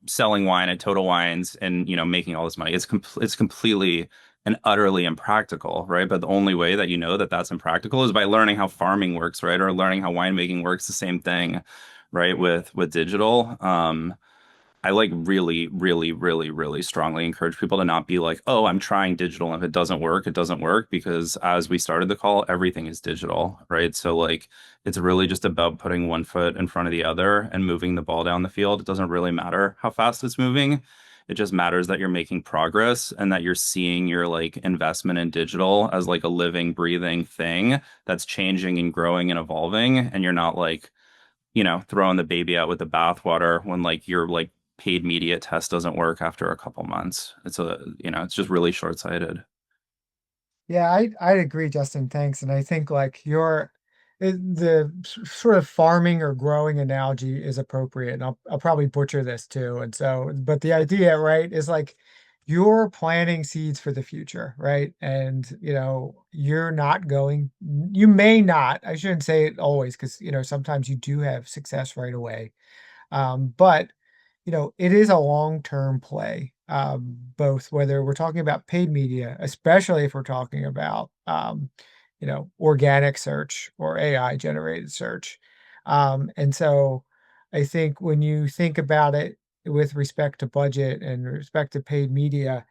selling wine at Total Wines and, making all this money? It's completely and utterly impractical, right? But the only way that you know that that's impractical is by learning how farming works, right? Or learning how winemaking works. The same thing, right? With digital. I like really, really, really, really strongly encourage people to not be like, oh, I'm trying digital. And if it doesn't work, it doesn't work. Because as we started the call, everything is digital, right? So like it's really just about putting one foot in front of the other and moving the ball down the field. It doesn't really matter how fast it's moving. It just matters that you're making progress and that you're seeing your like investment in digital as like a living, breathing thing that's changing and growing and evolving. And you're not like, throwing the baby out with the bathwater when like your like paid media test doesn't work after a couple months. It's just really short-sighted. Yeah, I agree, Justin. Thanks. And I think like the sort of farming or growing analogy is appropriate. And I'll probably butcher this too. And so, but the idea, right, is like you're planting seeds for the future, right? And you may not, I shouldn't say it always, because sometimes you do have success right away. But it is a long-term play, both whether we're talking about paid media, especially if we're talking about, organic search or AI generated search. And so I think when you think about it with respect to budget and respect to paid media,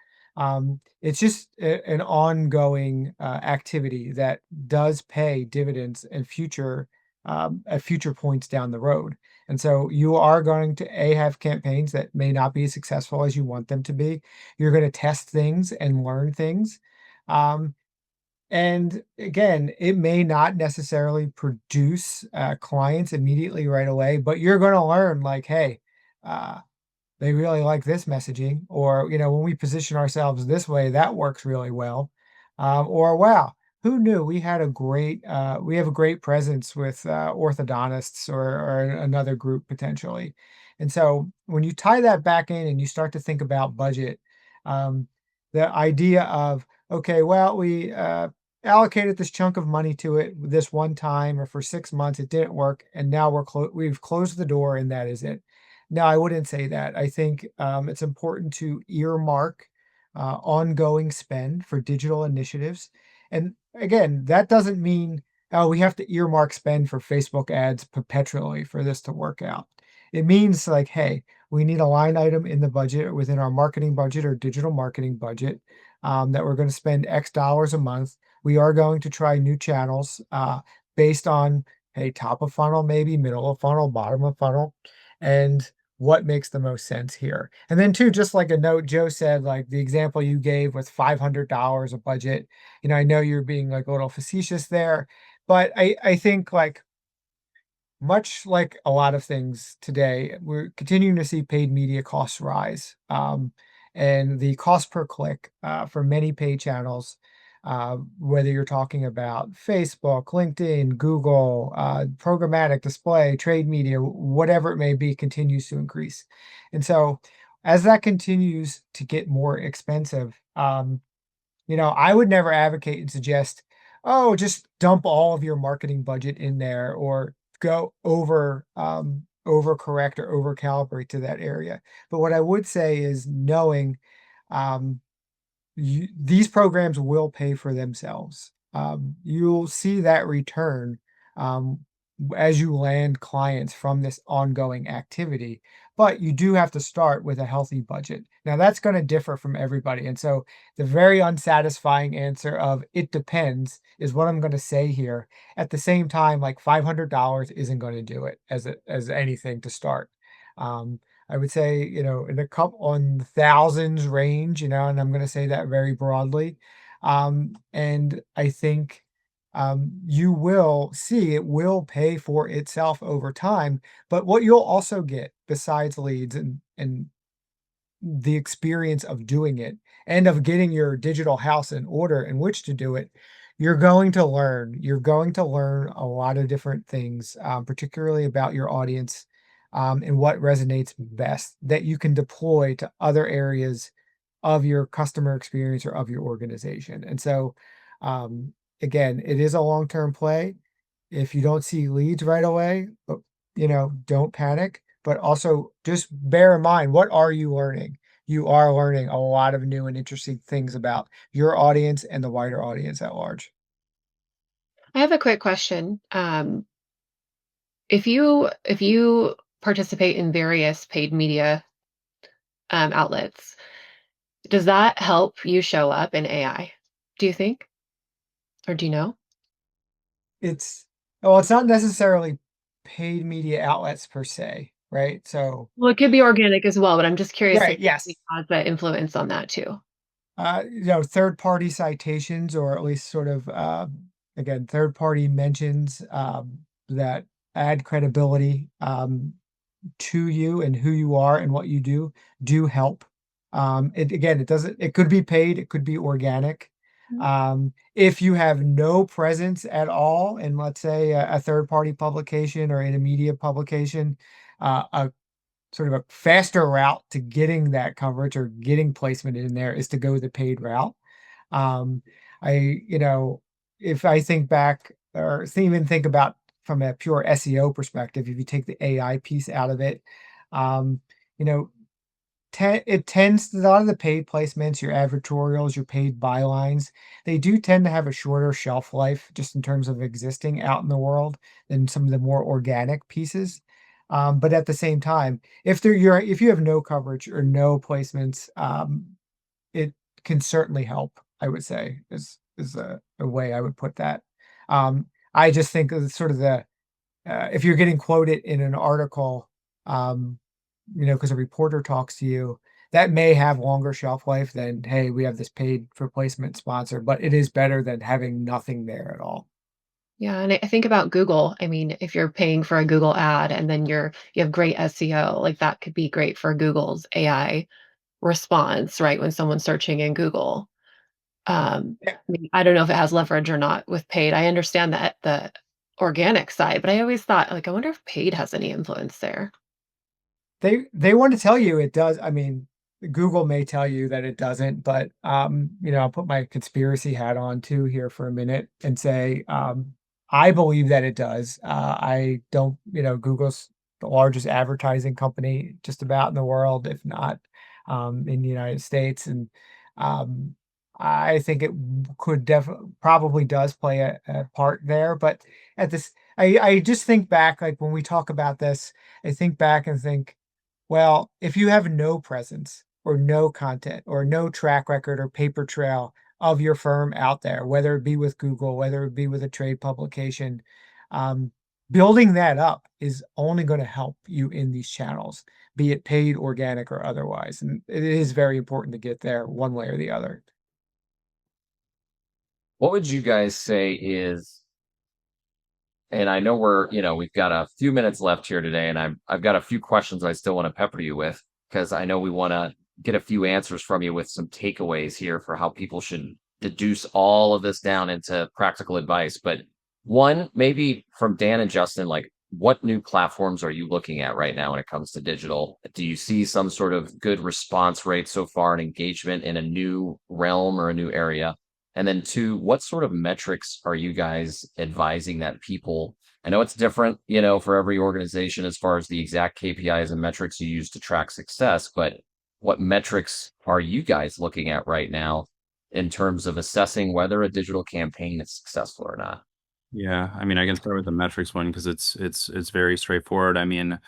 it's just an ongoing activity that does pay dividends and at future points down the road. And so you are going to have campaigns that may not be as successful as you want them to be. You're going to test things and learn things. Um, and again, it may not necessarily produce clients immediately right away, but you're going to learn like, hey, uh, they really like this messaging, or when we position ourselves this way, that works really well. Or wow, who knew we have a great presence with orthodontists or another group potentially. And so when you tie that back in and you start to think about budget, um, the idea of, okay, well, we allocated this chunk of money to it this one time or for 6 months, it didn't work, and now we've closed the door and that is it. No, I wouldn't say that. I think it's important to earmark ongoing spend for digital initiatives. And again, that doesn't mean, oh, we have to earmark spend for Facebook ads perpetually for this to work out. It means like, hey, we need a line item in the budget or within our marketing budget or digital marketing budget that we're going to spend X dollars a month. We are going to try new channels based on, hey, top of funnel, maybe middle of funnel, bottom of funnel. And what makes the most sense here. And then too, just like a note, Joe said, like the example you gave with $500 a budget, I know you're being like a little facetious there, but I think like much like a lot of things today, we're continuing to see paid media costs rise. And the cost per click for many paid channels, whether you're talking about Facebook, LinkedIn, Google, programmatic display, trade media, whatever it may be, continues to increase. And so as that continues to get more expensive, I would never advocate and suggest, oh, just dump all of your marketing budget in there or go overcorrect or overcalibrate to that area. But what I would say is knowing um, these programs will pay for themselves. You'll see that return um, as you land clients from this ongoing activity. But you do have to start with a healthy budget. Now, that's going to differ from everybody. And so the very unsatisfying answer of it depends is what I'm going to say here. At the same time, like $500 isn't going to do it as anything to start. Um, I would say, in a couple on thousands range, and I'm going to say that very broadly. And I think you will see it will pay for itself over time. But what you'll also get besides leads and the experience of doing it and of getting your digital house in order in which to do it, you're going to learn. You're going to learn a lot of different things, particularly about your audience and what resonates best that you can deploy to other areas of your customer experience or of your organization. And so, um, again, it is a long-term play. If you don't see leads right away, don't panic, but also just bear in mind, what are you learning? You are learning a lot of new and interesting things about your audience and the wider audience at large. I have a quick question. If you participate in various paid media outlets, does that help you show up in AI? Do you think, or do you know? It's well, it's not necessarily paid media outlets per se, right? So, Well, it could be organic as well, but I'm just curious if right, it yes. has that influence on that too. Third-party citations, or at least sort of, again, third-party mentions that add credibility to you and who you are and what you do help. It doesn't, it could be paid, it could be organic. Mhm. If you have no presence at all in, let's say, a third-party publication or in a media publication, a sort of a faster route to getting that coverage or getting placement in there is to go the paid route. Um, if I think back or even think about from a pure SEO perspective, if you take the AI piece out of it, um, you know, it tends a lot of the paid placements, your advertorials, your paid bylines, they do tend to have a shorter shelf life just in terms of existing out in the world than some of the more organic pieces. But at the same time, if you have no coverage or no placements, it can certainly help, I would say, is a way I would put that. I just think of sort of if you're getting quoted in an article, um, because a reporter talks to you, that may have longer shelf life than, hey, we have this paid for placement sponsor, but it is better than having nothing there at all. Yeah, and I think about Google. I mean, if you're paying for a Google ad and then you have great SEO, like that could be great for Google's AI response, right? When someone's searching in Google. Yeah. I mean, I don't know if it has leverage or not with paid. I understand that the organic side, but I always thought, like, I wonder if paid has any influence there. They want to tell you it does. I mean, Google may tell you that it doesn't, but I'll put my conspiracy hat on too here for a minute and say I believe that it does. I don't, Google's the largest advertising company just about in the world, if not in the United States, and um, I think it could definitely probably does play a part there. But at this, I just think back, like when we talk about this, I think back and think, well, if you have no presence or no content or no track record or paper trail of your firm out there, whether it be with Google, whether it be with a trade publication, um, building that up is only going to help you in these channels, be it paid, organic, or otherwise. And it is very important to get there one way or the other. What would you guys say is, and I know we've got a few minutes left here today, and I've got a few questions I still want to pepper you with because I know we want to get a few answers from you with some takeaways here for how people should deduce all of this down into practical advice. But one, maybe from Dan and Justin, like what new platforms are you looking at right now when it comes to digital? Do you see some sort of good response rate so far and engagement in a new realm or a new area? And then two, what sort of metrics are you guys advising that people? I know it's different, for every organization as far as the exact KPIs and metrics you use to track success, but what metrics are you guys looking at right now in terms of assessing whether a digital campaign is successful or not? Yeah, I mean, I can start with the metrics one because it's very straightforward. I mean,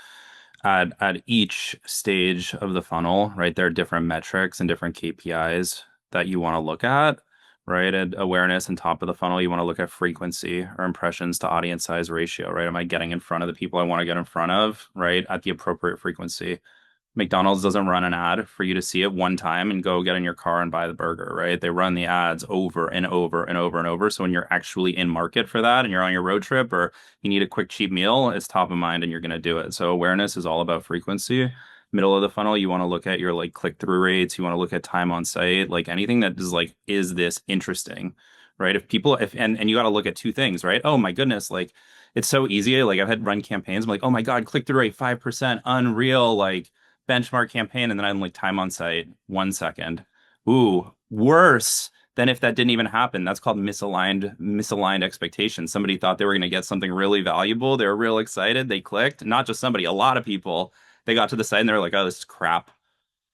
at each stage of the funnel, right, there are different metrics and different KPIs that you want to look at, right? At awareness and top of the funnel, you want to look at frequency or impressions to audience size ratio, right? Am I getting in front of the people I want to get in front of, right, at the appropriate frequency? McDonald's doesn't run an ad for you to see it one time and go get in your car and buy the burger, right? They run the ads over and over and over and over. So when you're actually in market for that and you're on your road trip or you need a quick cheap meal, it's top of mind and you're going to do it. So awareness is all about frequency. Middle of the funnel, you want to look at your like click-through rates, you want to look at time on site, like anything that is like, is this interesting? Right? If people if and you got to look at two things, right? Oh my goodness, like it's so easy. Like I've had run campaigns, I'm like, oh my God, click-through rate 5%, unreal, like benchmark campaign, and then I'm like time on site 1 second. Ooh, worse than if that didn't even happen. That's called misaligned expectations. Somebody thought they were going to get something really valuable. They were real excited. They clicked. Not just somebody, a lot of people. They got to the site and they were like, "Oh, this is crap."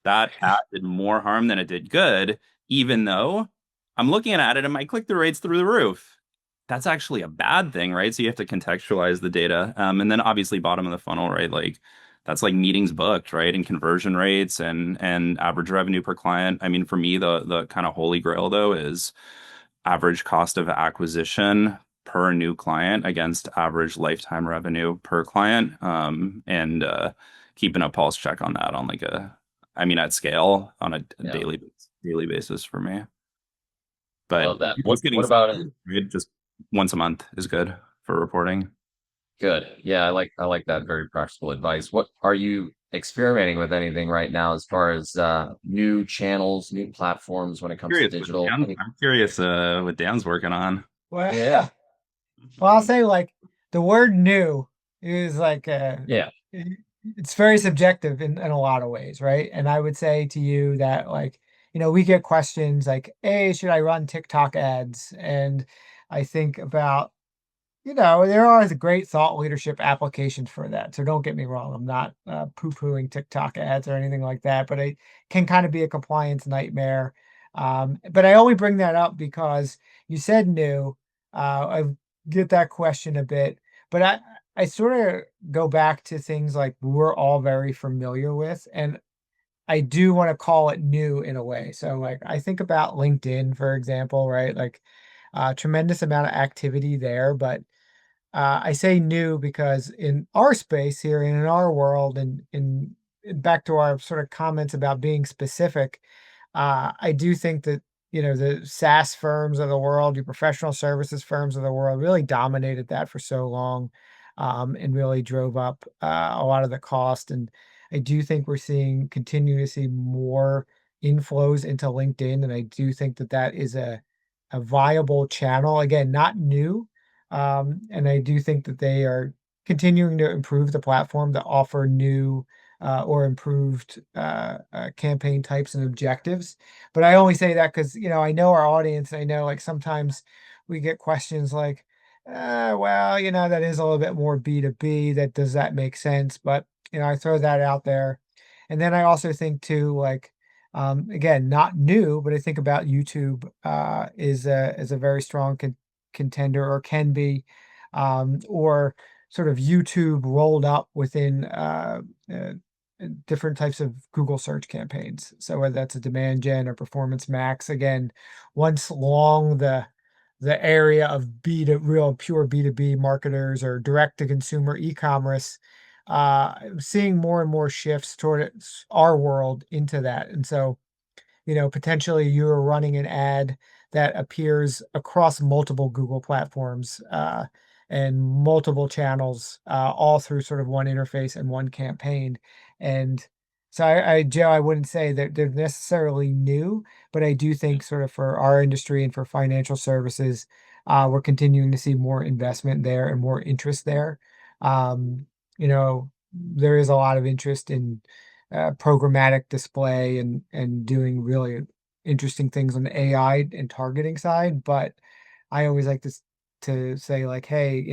That ad did more harm than it did good, even though I'm looking at it and my click-through rate's through the roof. That's actually a bad thing, right? So you have to contextualize the data. And then obviously bottom of the funnel, right? Like that's like meetings booked, right? And conversion rates and average revenue per client. I mean, for me, the kind of holy grail though is average cost of acquisition per new client against average lifetime revenue per client. And keeping a pulse check on that on like I mean, at scale on a Yeah, daily basis for me. I But love that. just getting What about it? started, right? Just once a month is good for reporting. Good. Yeah, I like that very practical advice. What are you experimenting with anything right now as far as new channels, new platforms when it comes to Curious what digital? I'm curious what Dan's working on. Well, Yeah. well, I'll say like the word new is like Yeah. it's very subjective in a lot of ways, right? And I would say to you that like, we get questions like, hey, should I run TikTok ads? And I think about, there are great thought leadership applications for that. So don't get me wrong. I'm not poo-pooing TikTok ads or anything like that, but it can kind of be a compliance nightmare. But I only bring that up because you said new. I get that question a bit, but I sort of go back to things like we're all very familiar with, and I do want to call it new in a way. So like I think about LinkedIn, for example, right? Like tremendous amount of activity there, but I say new because in our space here and in our world, and back to our sort of comments about being specific, I do think that the SaaS firms of the world, your professional services firms of the world, really dominated that for so long, and really drove up a lot of the cost. And I do think we're continue to see more inflows into LinkedIn, and I do think that that is a viable channel. Again, not new, and I do think that they are continuing to improve the platform to offer new or improved campaign types and objectives. But I only say that because, I know our audience. I know like sometimes we get questions like, well, that is a little bit more B2B. Does that make sense? But, I throw that out there. And then I also think too, like, again, not new, but I think about YouTube is a very strong contender, or can be, or sort of YouTube rolled up within uh, different types of Google search campaigns. So whether that's a demand gen or performance max, again, once long the area of real pure B2B marketers or direct to consumer e-commerce, seeing more and more shifts toward our world into that. And so potentially you're running an ad that appears across multiple Google platforms and multiple channels, all through sort of one interface and one campaign. And so Joe, I wouldn't say that they're necessarily new, but I do think sort of for our industry and for financial services, we're continuing to see more investment there and more interest there. There is a lot of interest in programmatic display and doing really interesting things on the AI and targeting side, but I always like to say like, hey,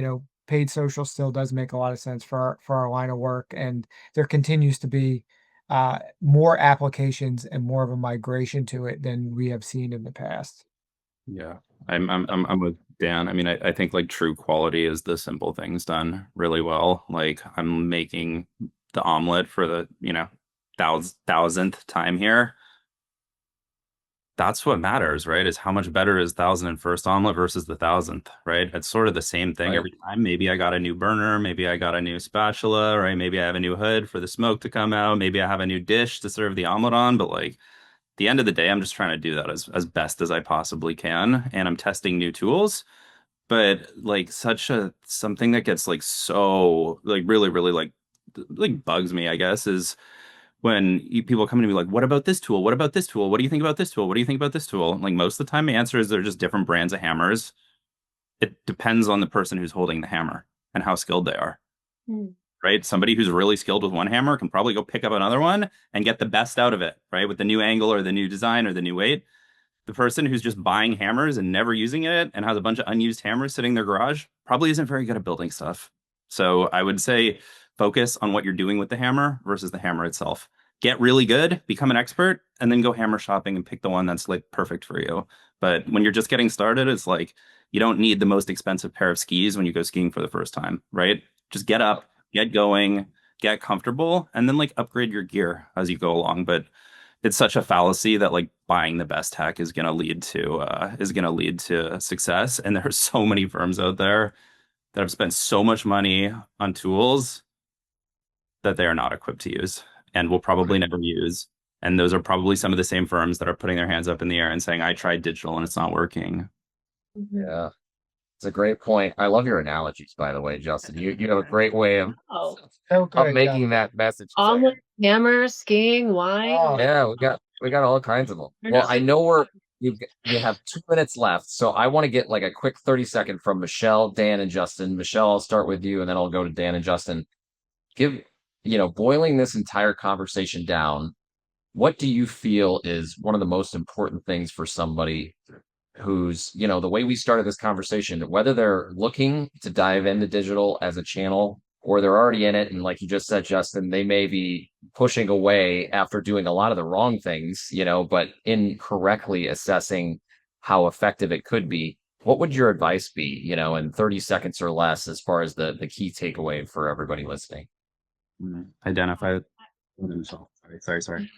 paid social still does make a lot of sense for our line of work, and there continues to be more applications and more of a migration to it than we have seen in the past. Yeah, I'm with Dan. I mean, I think like true quality is the simple things done really well. Like I'm making the omelet for the, thousandth time here. That's what matters, right? Is how much better is 1001st omelet versus the 1000th, right? It's sort of the same thing Right. every time. Maybe I got a new burner, maybe I got a new spatula, right? Maybe I have a new hood for the smoke to come out, maybe I have a new dish to serve the omelet on, but like the end of the day, I'm just trying to do that as best as I possibly can, and I'm testing new tools. But like something that gets like so like really really like bugs me, I guess, is when people come to me like, what about this tool? What about this tool? What do you think about this tool? What do you think about this tool? And, like most of the time, the answer is they're just different brands of hammers. It depends on the person who's holding the hammer and how skilled they are. Mm. Right? Somebody who's really skilled with one hammer can probably go pick up another one and get the best out of it, right? With the new angle or the new design or the new weight. The person who's just buying hammers and never using it and has a bunch of unused hammers sitting in their garage probably isn't very good at building stuff. So I would say focus on what you're doing with the hammer versus the hammer itself. Get really good, become an expert, and then go hammer shopping and pick the one that's like perfect for you. But when you're just getting started, it's like you don't need the most expensive pair of skis when you go skiing for the first time, right? Just get up, get going, get comfortable, and then like upgrade your gear as you go along. But it's such a fallacy that like buying the best tech is going to lead to success. And there are so many firms out there that have spent so much money on tools that they are not equipped to use and will probably never use. And those are probably some of the same firms that are putting their hands up in the air and saying, I tried digital and it's not working. Yeah. It's a great point. I love your analogies, by the way, Justin. You have a great way Oh, So of good, making that message clear. omelet, hammer, skiing, wine. Oh, Yeah, we got all kinds of them. Well, I know we have 2 minutes left, so I want to get like a quick 30-second from Michelle, Dan, and Justin. Michelle, I'll start with you, and then I'll go to Dan and Justin. Boiling this entire conversation down, what do you feel is one of the most important things for somebody who's, the way we started this conversation, whether they're looking to dive into digital as a channel or they're already in it. And like you just said, Justin, they may be pushing away after doing a lot of the wrong things, but incorrectly assessing how effective it could be. What would your advice be, in 30 seconds or less, as far as the key takeaway for everybody listening? Identify. Sorry.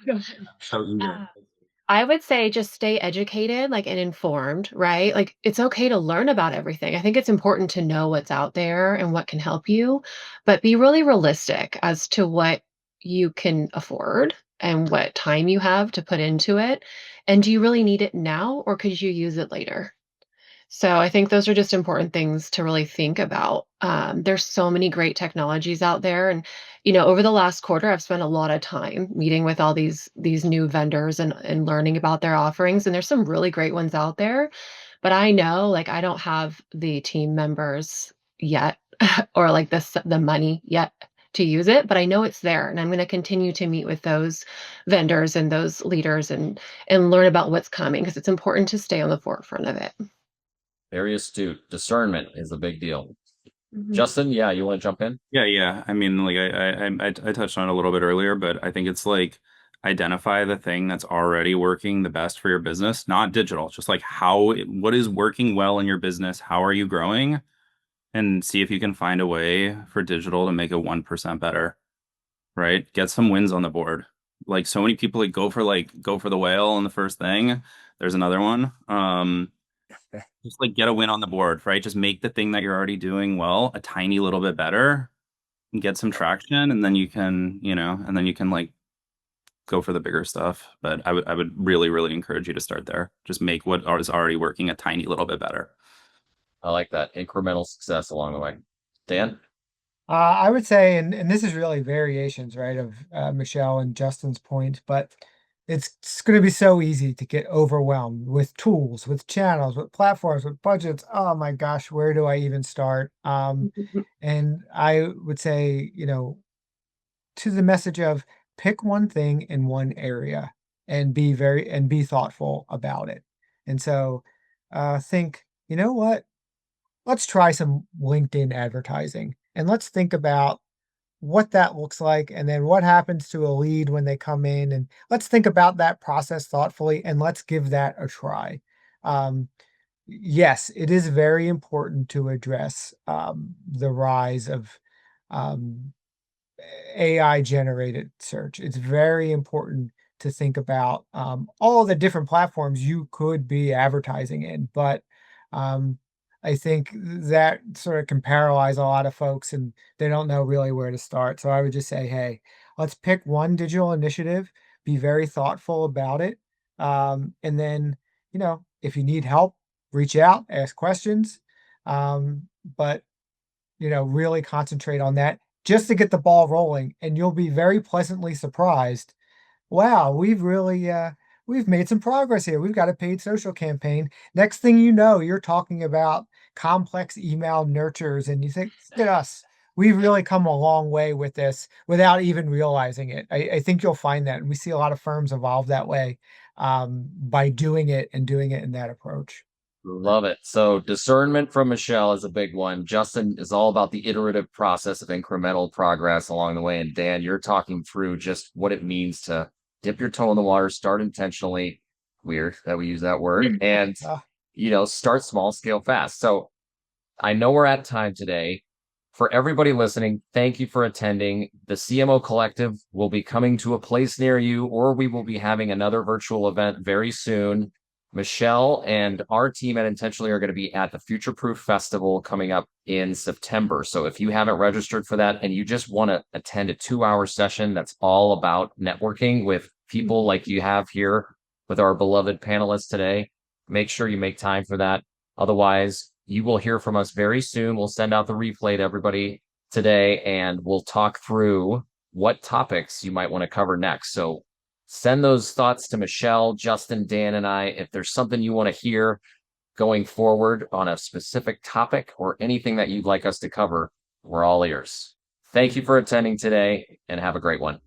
I would say just stay educated, like, and informed, right? Like, it's okay to learn about everything. I think it's important to know what's out there and what can help you, but be really realistic as to what you can afford and what time you have to put into it. And do you really need it now, or could you use it later? So I think those are just important things to really think about. There's so many great technologies out there, and over the last quarter, I've spent a lot of time meeting with all these new vendors and learning about their offerings. And there's some really great ones out there, but I know like I don't have the team members yet, or like the money yet to use it, but I know it's there, and I'm going to continue to meet with those vendors and those leaders and learn about what's coming because it's important to stay on the forefront of it. Very astute. Discernment is a big deal. Mhm. Justin, yeah, you want to jump in? Yeah. I mean, like I touched on it a little bit earlier, but I think it's like identify the thing that's already working the best for your business, not digital, just like what is working well in your business? How are you growing? And see if you can find a way for digital to make it 1% better, right? Get some wins on the board. Like so many people go for the whale on the first thing. There's another one. Just like get a win on the board, right? Just make the thing that you're already doing well a tiny little bit better and get some traction, and then you can, like go for the bigger stuff. But I would really, really encourage you to start there. Just make what is already working a tiny little bit better. I like that. Incremental success along the way. Dan? I would say, and this is really variations, right, of Michelle and Justin's point, but it's going to be so easy to get overwhelmed with tools, with channels, with platforms, with budgets. Oh my gosh, where do I even start? And I would say, to the message of pick one thing in one area and be thoughtful about it. And so think, you know what? Let's try some LinkedIn advertising and let's think about what that looks like and then what happens to a lead when they come in. And let's think about that process thoughtfully and let's give that a try. Um, yes, it is very important to address the rise of um, AI generated search. It's very important to think about all the different platforms you could be advertising in. But um, I think that sort of can paralyze a lot of folks and they don't know really where to start. So I would just say, hey, let's pick one digital initiative, be very thoughtful about it. And then, if you need help, reach out, ask questions. But really concentrate on that just to get the ball rolling, and you'll be very pleasantly surprised. Wow, we've made some progress here. We've got a paid social campaign. Next thing you know, you're talking about complex email nurtures, and you think, look at us. We've really come a long way with this without even realizing it. I think you'll find that, and we see a lot of firms evolve that way by doing it and doing it in that approach. Love it. So discernment from Michelle is a big one. Justin is all about the iterative process of incremental progress along the way. And Dan, you're talking through just what it means to dip your toe in the water, start intentionally. Weird that we use that word. And, Ah, start small, scale fast. So I know we're at time today. For everybody listening, thank you for attending. The CMO Collective will be coming to a place near you, or we will be having another virtual event very soon. Michelle and our team at Intentionally are going to be at the Future Proof Festival coming up in September. So if you haven't registered for that and you just want to attend a 2-hour session that's all about networking with people like you have here with our beloved panelists today, make sure you make time for that. Otherwise, you will hear from us very soon. We'll send out the replay to everybody today and we'll talk through what topics you might want to cover next. So send those thoughts to Michelle, Justin, Dan, and I. If there's something you want to hear going forward on a specific topic or anything that you'd like us to cover, we're all ears. Thank you for attending today and have a great one.